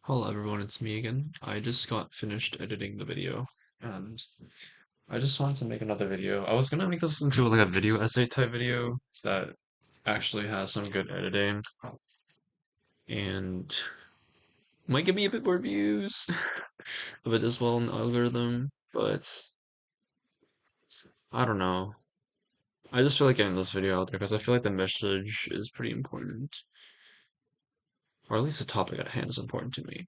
Hello everyone, it's me again. I just got finished editing the video and I just wanted to make another video. I was gonna make this into like a video essay type video that actually has some good editing and might give me a bit more views of it as well in the algorithm, but I don't know. I just feel like getting this video out there because I feel like the message is pretty important, or at least the topic at hand is important to me.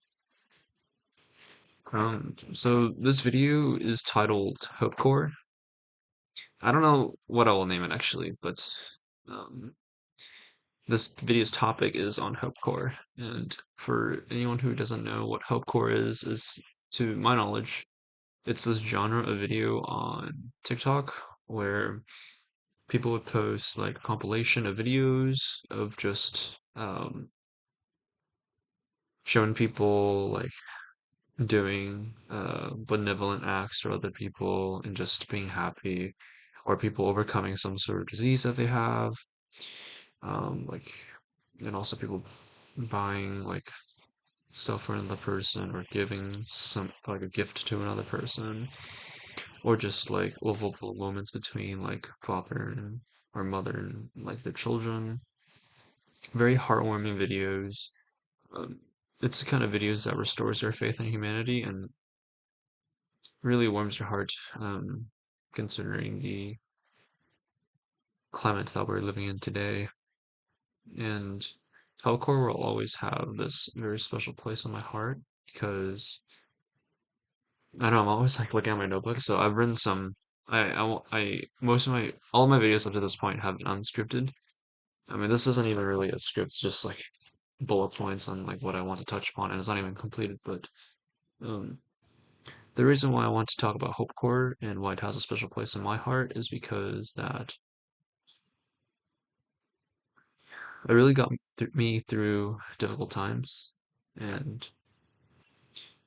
So this video is titled Hopecore. I don't know what I will name it actually, but um, this video's topic is on Hopecore. And for anyone who doesn't know what Hopecore is to my knowledge, it's this genre of video on TikTok where people would post like a compilation of videos of just showing people like doing benevolent acts for other people and just being happy, or people overcoming some sort of disease that they have, like, and also people buying like stuff for another person or giving some like a gift to another person, or just like lovable moments between like father and or mother and like their children. Very heartwarming videos. Um, it's the kind of videos that restores their faith in humanity and really warms your heart, considering the climate that we're living in today. And Telcor will always have this very special place in my heart because I don't know, I'm always like looking at my notebook. So I've written some. Most of my all of my videos up to this point have been unscripted. I mean, this isn't even really a script; it's just like bullet points on like what I want to touch upon, and it's not even completed. But um, the reason why I want to talk about Hopecore and why it has a special place in my heart is because that it really got me through difficult times, and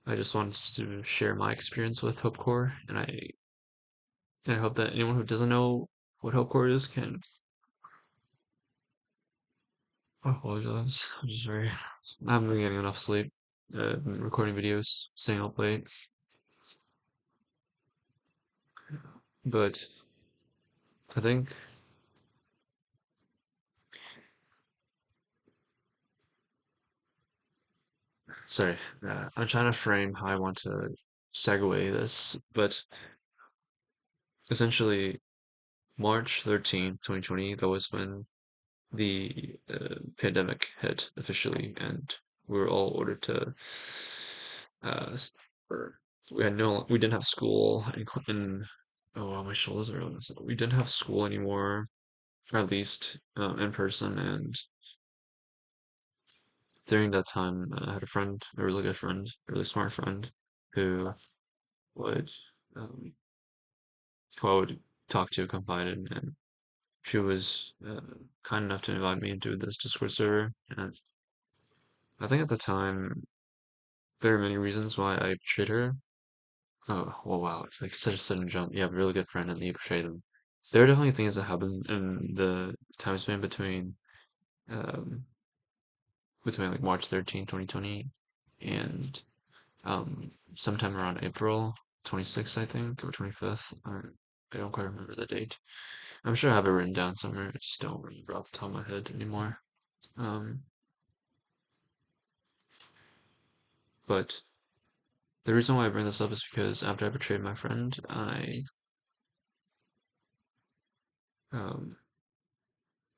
I just wanted to share my experience with Hopecore, and I hope that anyone who doesn't know what Hopecore is can. I apologize. I'm just very. I haven't been getting enough sleep. I've been recording videos, staying up late, but I think. Sorry, I'm trying to frame how I want to segue this, but essentially, March 13th, 2020, that was when the pandemic hit officially, and we were all ordered to, or we didn't have school oh wow, my shoulders are really messed up. We didn't have school anymore, or at least in person. And during that time, I had a friend, a really good friend, a really smart friend, who would um, who I would talk to, confide in, and she was kind enough to invite me into this Discord server. And I think at the time there are many reasons why I betrayed her. Oh, well, wow, it's like such a sudden jump. You have a really good friend and you betray them. There are definitely things that happened in the time span um between like March 13th, 2020 and sometime around April 26th, I think, or 25th. I don't quite remember the date. I'm sure I have it written down somewhere. I just don't remember off the top of my head anymore. Um, but the reason why I bring this up is because after I betrayed my friend, um,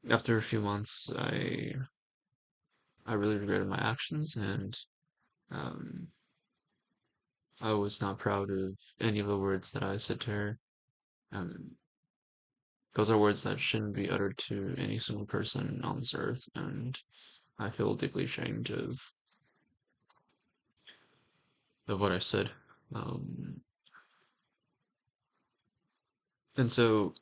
after a few months, I really regretted my actions, and um, I was not proud of any of the words that I said to her. Um, those are words that shouldn't be uttered to any single person on this earth, and I feel deeply ashamed of what I said. Um, and so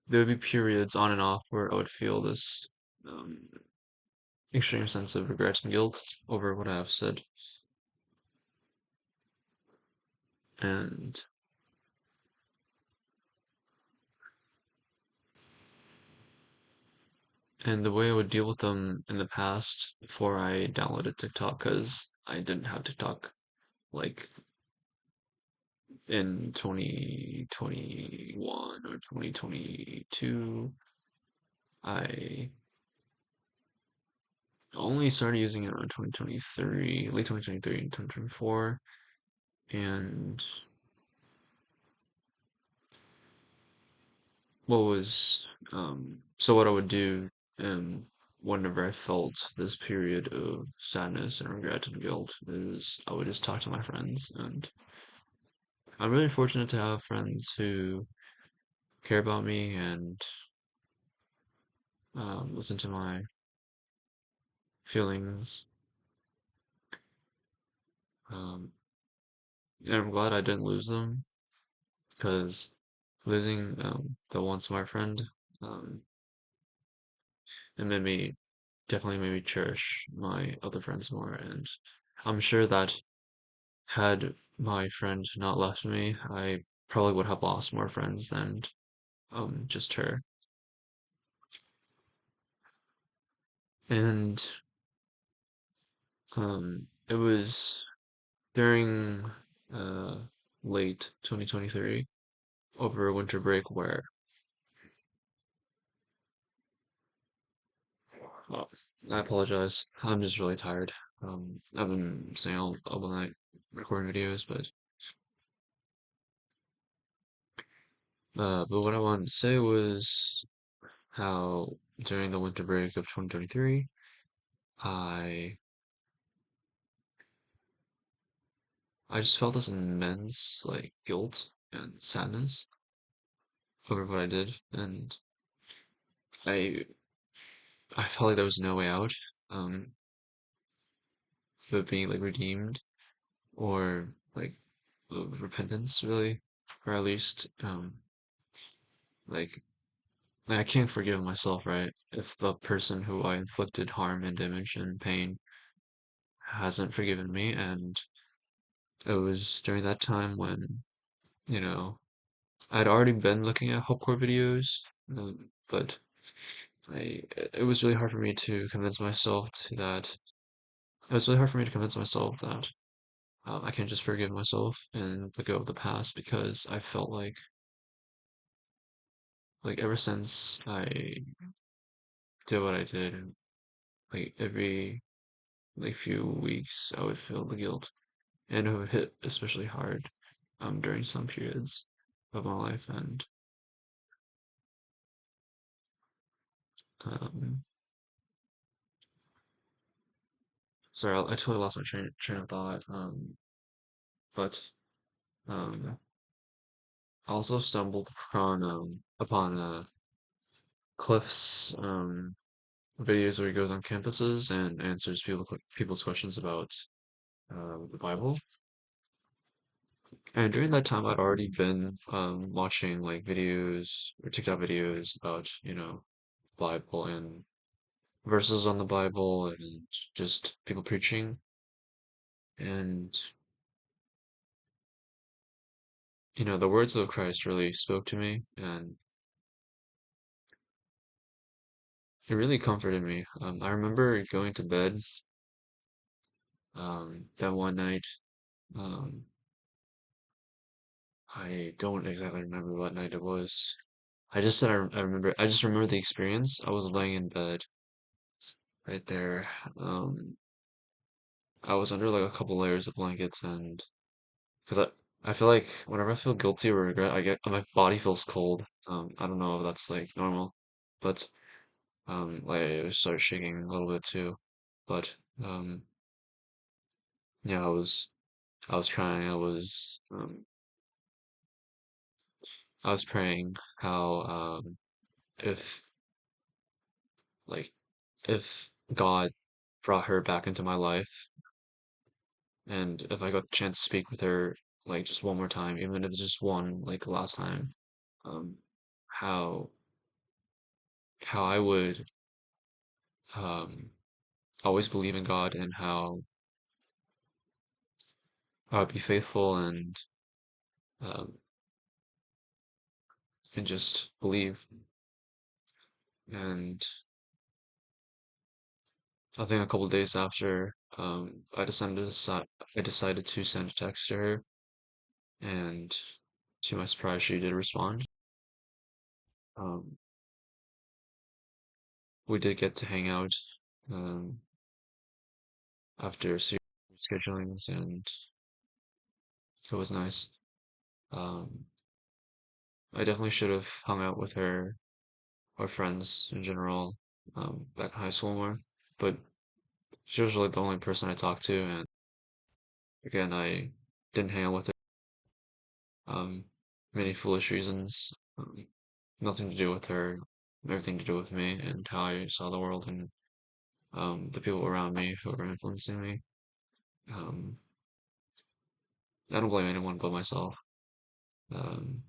there would be periods on and off where I would feel this um, extreme sense of regret and guilt over what I have said. And And the way I would deal with them in the past before I downloaded TikTok, because I didn't have TikTok like in 2021 or 2022, I only started using it around 2023, late 2023 and 2024. And what was, so what I would do, whenever I felt this period of sadness and regret and guilt is I would just talk to my friends. And I'm really fortunate to have friends who care about me and listen to my feelings. Um, and I'm glad I didn't lose them because losing the one smart friend, um, it definitely made me cherish my other friends more. And I'm sure that had my friend not left me, I probably would have lost more friends than just her. And it was during uh late 2023 over winter break where oh, I apologize. I'm just really tired. I've been staying all night recording videos, but what I wanted to say was how during the winter break of 2023, I I just felt this immense like guilt and sadness over what I did, and I I felt like there was no way out, um, but being like redeemed or like of repentance really, or at least like I can't forgive myself, right? If the person who I inflicted harm and damage and pain hasn't forgiven me, and it was during that time when, you know, I'd already been looking at Hopecore videos, but it was really hard for me to convince myself to that. It was really hard for me to convince myself that I can't just forgive myself and let go of the past because I felt like ever since I did what I did, like every like few weeks I would feel the guilt, and it would hit especially hard during some periods of my life. And um sorry, I totally lost my train of thought. But um I also stumbled upon Cliff's videos where he goes on campuses and answers people's questions about the Bible. And during that time, I'd already been watching like videos or TikTok videos about, Bible and verses on the Bible and just people preaching. And, the words of Christ really spoke to me and it really comforted me. I remember going to bed that one night. Um, I don't exactly remember what night it was. I just said I remember. I just remember the experience. I was laying in bed right there. Um, I was under like a couple layers of blankets, and because I feel like whenever I feel guilty or regret, my body feels cold. I don't know if that's like normal, but like I started shaking a little bit too. But um, yeah, I was crying. I was praying how if like if God brought her back into my life, and if I got the chance to speak with her like just one more time, even if it's just one, like last time, um, how I would um always believe in God and how I would be faithful um and just believe. And I think a couple days after, I decided to send a text to her, and to my surprise, she did respond. Um, we did get to hang out um, after a series of schedulings, and it was nice. Um, I definitely should have hung out with her or friends in general back in high school more, but she was really the only person I talked to, and again, I didn't hang out with her. Many foolish reasons, nothing to do with her, everything to do with me and how I saw the world and the people around me who were influencing me. Um, I don't blame anyone but myself. Um,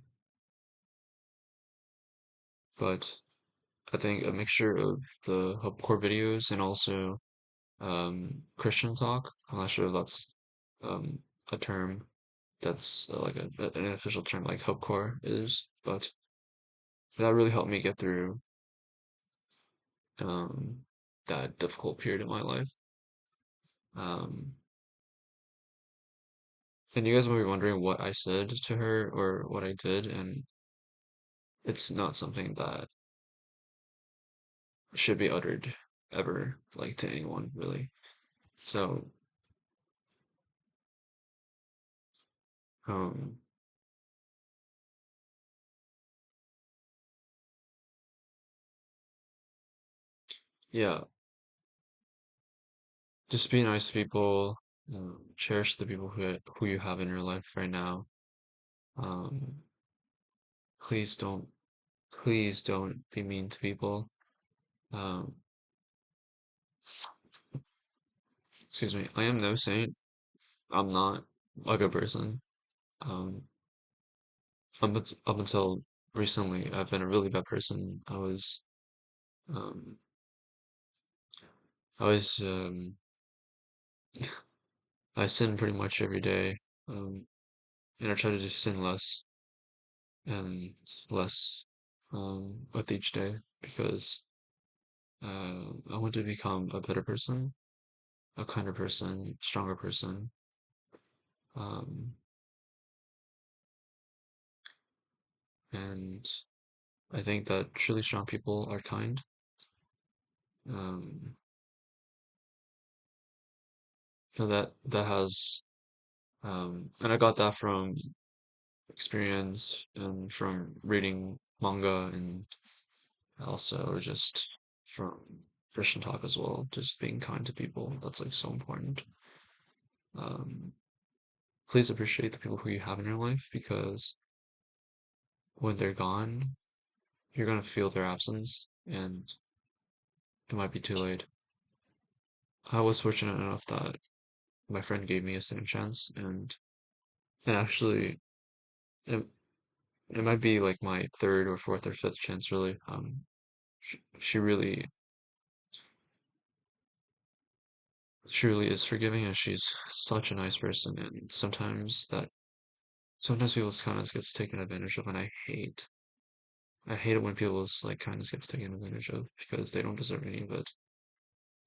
but I think a mixture of the Hopecore videos and also Christian talk. I'm not sure if that's um, a term that's like an official term like Hopecore is, but that really helped me get through um, that difficult period in my life. Um, and you guys might be wondering what I said to her or what I did, and it's not something that should be uttered ever, like to anyone, really. So, um, yeah, just be nice to people. Cherish the people who you have in your life right now. Um, please don't, please don't be mean to people. Um, excuse me. I am no saint. I'm not a good person. Um, up until recently, I've been a really bad person. Um, I was, I sin pretty much every day. Um, and I try to just sin less and less, with each day because, I want to become a better person, a kinder person, stronger person. Um, and I think that truly strong people are kind. Um, and that has, and I got that from experience and from reading manga and also just from Christian talk as well. Just being kind to people. That's like so important. Um, please appreciate the people who you have in your life because when they're gone, you're gonna feel their absence and it might be too late. I was fortunate enough that my friend gave me a second chance and actually it, it might be like my third or fourth or fifth chance really. She really truly is forgiving and she's such a nice person and sometimes people's kindness gets taken advantage of and I hate it when people's like kindness gets taken advantage of because they don't deserve any of it.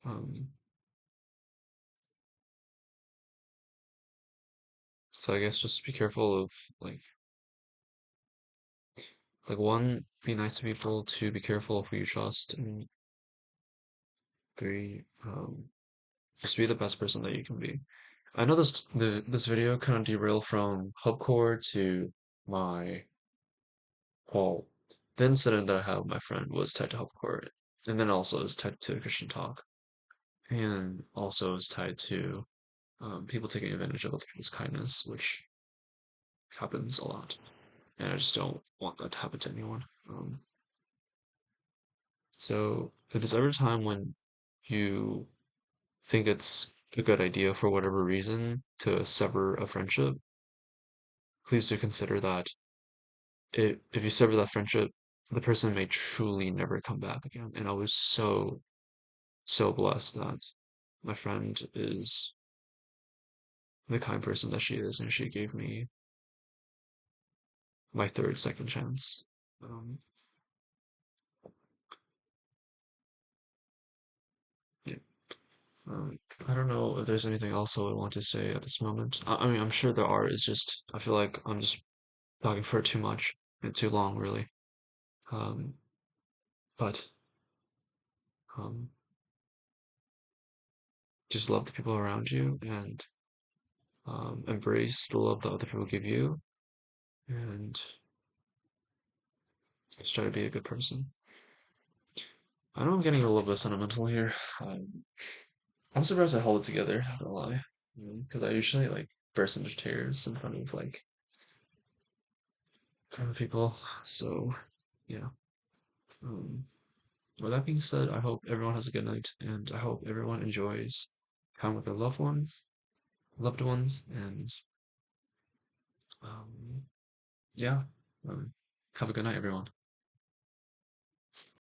Um so I guess just be careful of like one, be nice to people, two, be careful of who you trust, and three, just be the best person that you can be. I know this video kind of derailed from Hopecore to my well, the incident that I had with my friend was tied to Hopecore, and then also is tied to Christian talk, and also is tied to people taking advantage of other people's kindness, which happens a lot, and I just don't want that to happen to anyone. So if there's ever a time when you think it's a good idea for whatever reason to sever a friendship, please do consider that if you sever that friendship, the person may truly never come back again. And I was so blessed that my friend is the kind person that she is, and she gave me my third second chance. Um, yeah. Um, I don't know if there's anything else I would want to say at this moment. I mean, I'm sure there are. It's just I feel like I'm just talking for too much and too long, really. Um, but um, just love the people around you and embrace the love that other people give you, and just try to be a good person. I know I'm getting a little bit sentimental here. Um, I'm surprised I held it together, not gonna lie. Because I usually like burst into tears in front of people. So yeah. Um, with that being said, I hope everyone has a good night, and I hope everyone enjoys time with their loved ones, and um, yeah. Um, have a good night, everyone.